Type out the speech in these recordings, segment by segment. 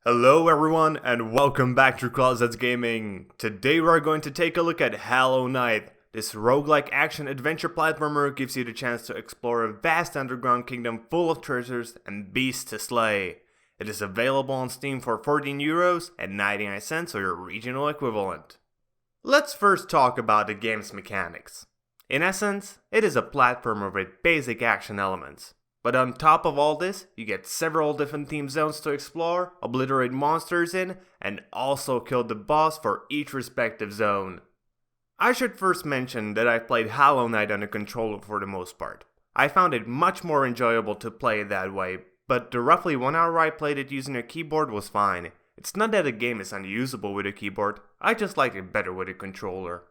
Hello everyone and welcome back to Closet Gaming. Today we're going to take a look at Hollow Knight. This roguelike action adventure platformer gives you the chance to explore a vast underground kingdom full of treasures and beasts to slay. It is available on Steam for €14 and 99 cents or your regional equivalent. Let's first talk about the game's mechanics. In essence, it is a platformer with basic action elements. But on top of all this, you get several different theme zones to explore, obliterate monsters in, and also kill the boss for each respective zone. I should first mention that I played Hollow Knight on a controller for the most part. I found it much more enjoyable to play it that way, but the roughly 1 hour I played it using a keyboard was fine. It's not that the game is unusable with a keyboard, I just like it better with a controller.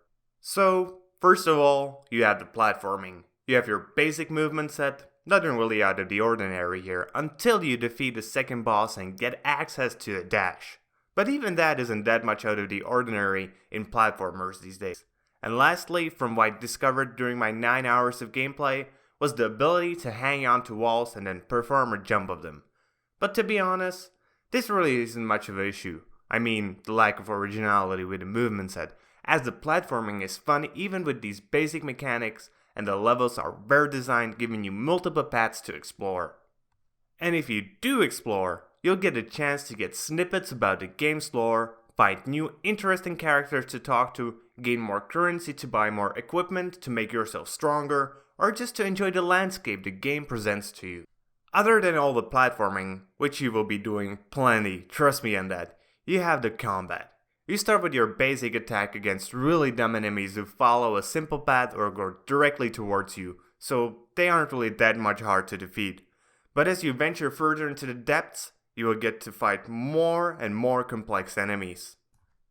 So, first of all, you have the platforming. You have your basic movement set. Nothing really out of the ordinary here, until you defeat the second boss and get access to a dash. But even that isn't that much out of the ordinary in platformers these days. And lastly, from what I discovered during my 9 hours of gameplay, was the ability to hang onto walls and then perform a jump of them. But to be honest, this really isn't much of an issue. I mean, the lack of originality with the movement set, as the platforming is fun even with these basic mechanics, and the levels are well designed, giving you multiple paths to explore. And if you do explore, you'll get a chance to get snippets about the game's lore, find new interesting characters to talk to, gain more currency to buy more equipment to make yourself stronger, or just to enjoy the landscape the game presents to you. Other than all the platforming, which you will be doing plenty, trust me on that, you have the combat. You start with your basic attack against really dumb enemies who follow a simple path or go directly towards you, so they aren't really that much hard to defeat. But as you venture further into the depths, you will get to fight more and more complex enemies.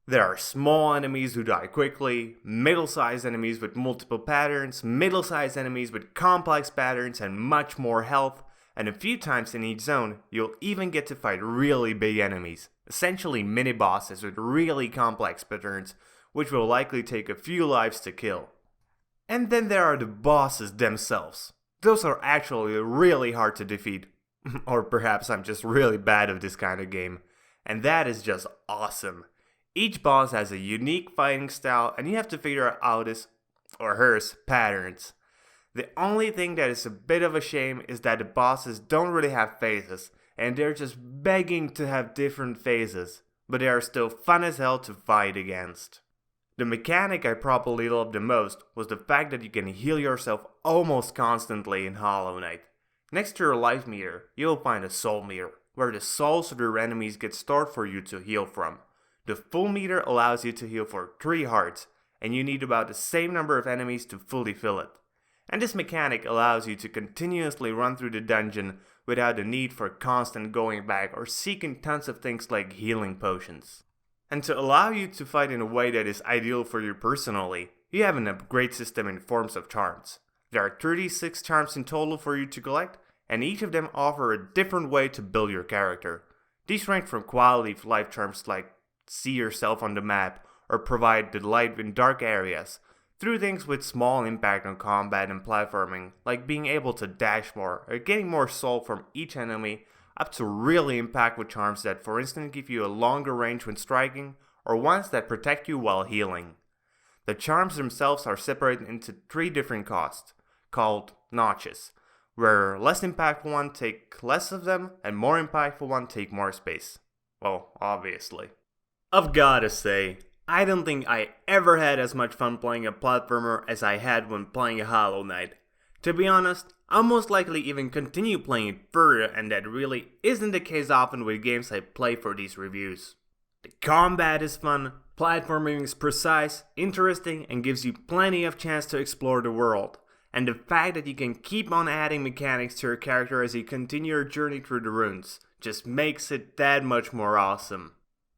There are small enemies who die quickly, middle-sized enemies with multiple patterns, middle-sized enemies with complex patterns and much more health, and a few times in each zone, you'll even get to fight really big enemies. Essentially mini-bosses with really complex patterns, which will likely take a few lives to kill. And then there are the bosses themselves. Those are actually really hard to defeat. Or perhaps I'm just really bad at this kind of game. And that is just awesome. Each boss has a unique fighting style and you have to figure out his or hers patterns. The only thing that is a bit of a shame is that the bosses don't really have phases, and they're just begging to have different phases, but they are still fun as hell to fight against. The mechanic I probably loved the most was the fact that you can heal yourself almost constantly in Hollow Knight. Next to your life meter, you'll find a soul meter, where the souls of your enemies get stored for you to heal from. The full meter allows you to heal for 3 hearts, and you need about the same number of enemies to fully fill it. And this mechanic allows you to continuously run through the dungeon without the need for constant going back or seeking tons of things like healing potions. And to allow you to fight in a way that is ideal for you personally, you have an upgrade system in forms of charms. There are 36 charms in total for you to collect, and each of them offer a different way to build your character. These range from quality of life charms like see yourself on the map or provide the light in dark areas, through things with small impact on combat and platforming, like being able to dash more or getting more soul from each enemy, up to really impactful charms that for instance give you a longer range when striking, or ones that protect you while healing. The charms themselves are separated into 3 different costs, called notches, where less impactful ones take less of them and more impactful ones take more space. Well, obviously. I've gotta say, I don't think I ever had as much fun playing a platformer as I had when playing a Hollow Knight. To be honest, I'll most likely even continue playing it further, and that really isn't the case often with games I play for these reviews. The combat is fun, platforming is precise, interesting, and gives you plenty of chance to explore the world. And the fact that you can keep on adding mechanics to your character as you continue your journey through the runes just makes it that much more awesome.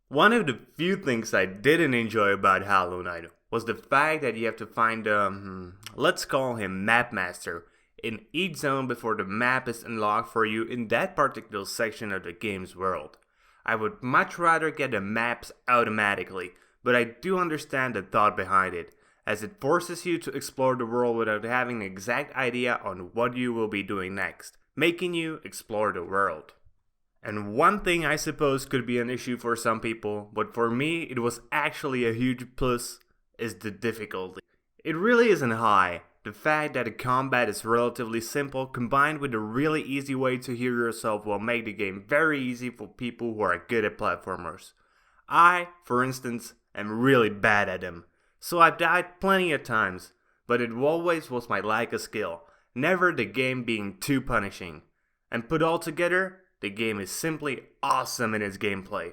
One of the few things I didn't enjoy about Hollow Knight was the fact that you have to find let's call him Map Master, in each zone before the map is unlocked for you in that particular section of the game's world. I would much rather get the maps automatically, but I do understand the thought behind it, as it forces you to explore the world without having an exact idea on what you will be doing next, making you explore the world. And one thing I suppose could be an issue for some people, but for me it was actually a huge plus, is the difficulty. It really isn't high. The fact that the combat is relatively simple combined with a really easy way to heal yourself will make the game very easy for people who are good at platformers. I, for instance, am really bad at them, so I've died plenty of times, but it always was my lack of skill, never the game being too punishing. And put all together, the game is simply awesome in its gameplay.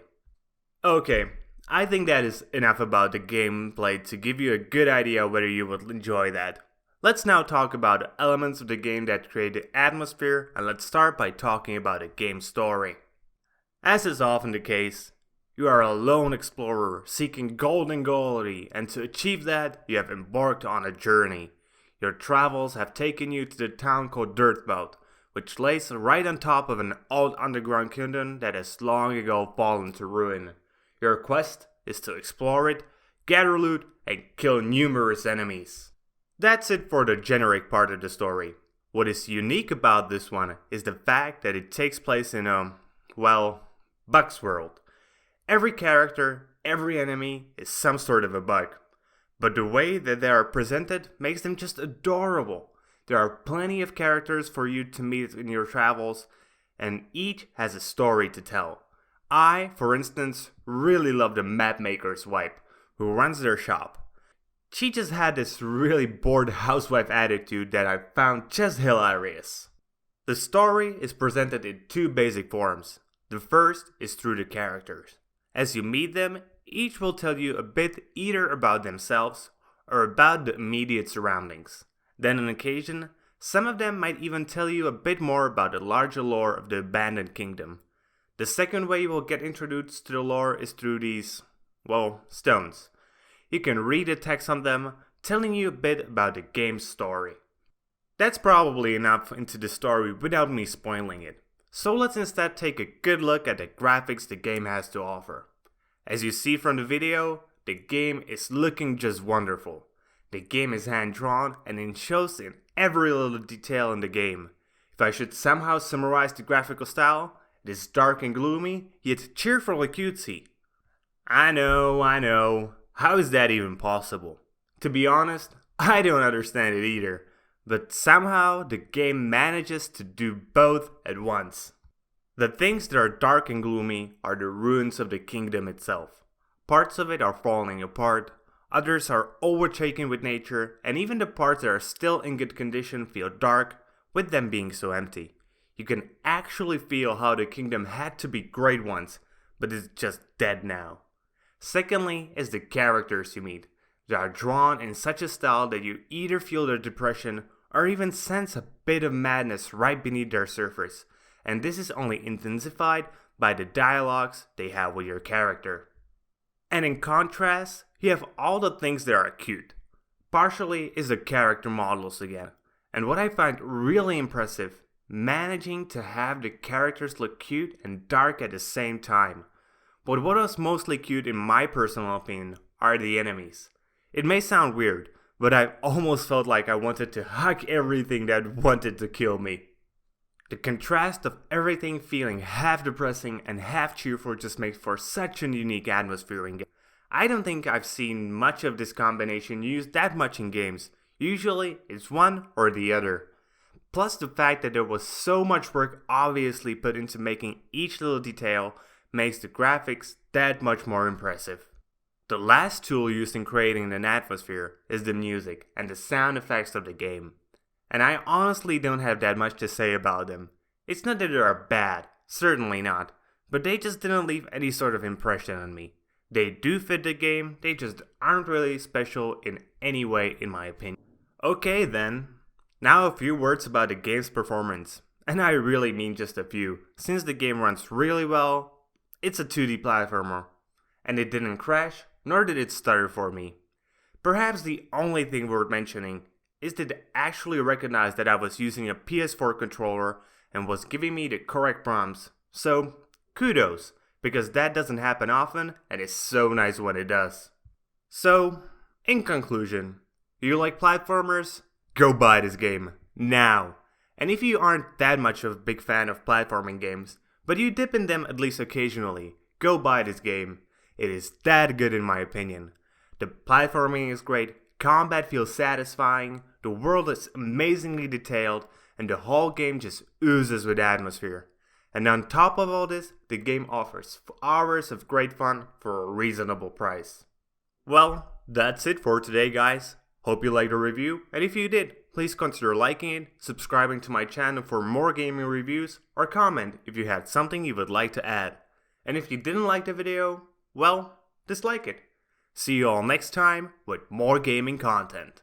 Okay, I think that is enough about the gameplay to give you a good idea whether you would enjoy that. Let's now talk about the elements of the game that create the atmosphere, and let's start by talking about the game's story. As is often the case, you are a lone explorer seeking gold and glory, and to achieve that, you have embarked on a journey. Your travels have taken you to the town called Dirtbout, which lays right on top of an old underground kingdom that has long ago fallen to ruin. Your quest is to explore it, gather loot, and kill numerous enemies. That's it for the generic part of the story. What is unique about this one is the fact that it takes place in Bugs world. Every character, every enemy is some sort of a bug. But the way that they are presented makes them just adorable. There are plenty of characters for you to meet in your travels, and each has a story to tell. I, for instance, really love the mapmaker's wife, who runs their shop. She just had this really bored housewife attitude that I found just hilarious. The story is presented in two basic forms. The first is through the characters. As you meet them, each will tell you a bit either about themselves or about the immediate surroundings. Then on occasion, some of them might even tell you a bit more about the larger lore of the abandoned kingdom. The second way you will get introduced to the lore is through these, stones. You can read the text on them, telling you a bit about the game's story. That's probably enough into the story without me spoiling it. So let's instead take a good look at the graphics the game has to offer. As you see from the video, the game is looking just wonderful. The game is hand-drawn and it shows in every little detail in the game. If I should somehow summarize the graphical style, it is dark and gloomy, yet cheerfully cutesy. I know. How is that even possible? To be honest, I don't understand it either. But somehow the game manages to do both at once. The things that are dark and gloomy are the ruins of the kingdom itself. Parts of it are falling apart, others are overtaken with nature, and even the parts that are still in good condition feel dark, with them being so empty. You can actually feel how the kingdom had to be great once, but is just dead now. Secondly is the characters you meet. They are drawn in such a style that you either feel their depression or even sense a bit of madness right beneath their surface, and this is only intensified by the dialogues they have with your character. And in contrast, you have all the things that are cute. Partially is the character models again, and what I find really impressive, managing to have the characters look cute and dark at the same time. But what was mostly cute in my personal opinion are the enemies. It may sound weird, but I almost felt like I wanted to hug everything that wanted to kill me. The contrast of everything feeling half depressing and half cheerful just makes for such a unique atmosphere in games. I don't think I've seen much of this combination used that much in games. Usually it's one or the other. Plus the fact that there was so much work obviously put into making each little detail makes the graphics that much more impressive. The last tool used in creating an atmosphere is the music and the sound effects of the game. And I honestly don't have that much to say about them. It's not that they are bad, certainly not, but they just didn't leave any sort of impression on me. They do fit the game, they just aren't really special in any way in my opinion. Okay then, now a few words about the game's performance. And I really mean just a few, since the game runs really well. It's a 2D platformer, and it didn't crash, nor did it stutter for me. Perhaps the only thing worth mentioning is that it actually recognized that I was using a PS4 controller and was giving me the correct prompts. So, kudos, because that doesn't happen often and it's so nice when it does. So, in conclusion, you like platformers? Go buy this game, now! And if you aren't that much of a big fan of platforming games, but you dip in them at least occasionally, go buy this game. It is that good in my opinion. The platforming is great, combat feels satisfying, the world is amazingly detailed, and the whole game just oozes with atmosphere. And on top of all this, the game offers hours of great fun for a reasonable price. Well, that's it for today, guys. Hope you liked the review, and if you did, please consider liking it, subscribing to my channel for more gaming reviews, or comment if you had something you would like to add. And if you didn't like the video, well, dislike it. See you all next time with more gaming content.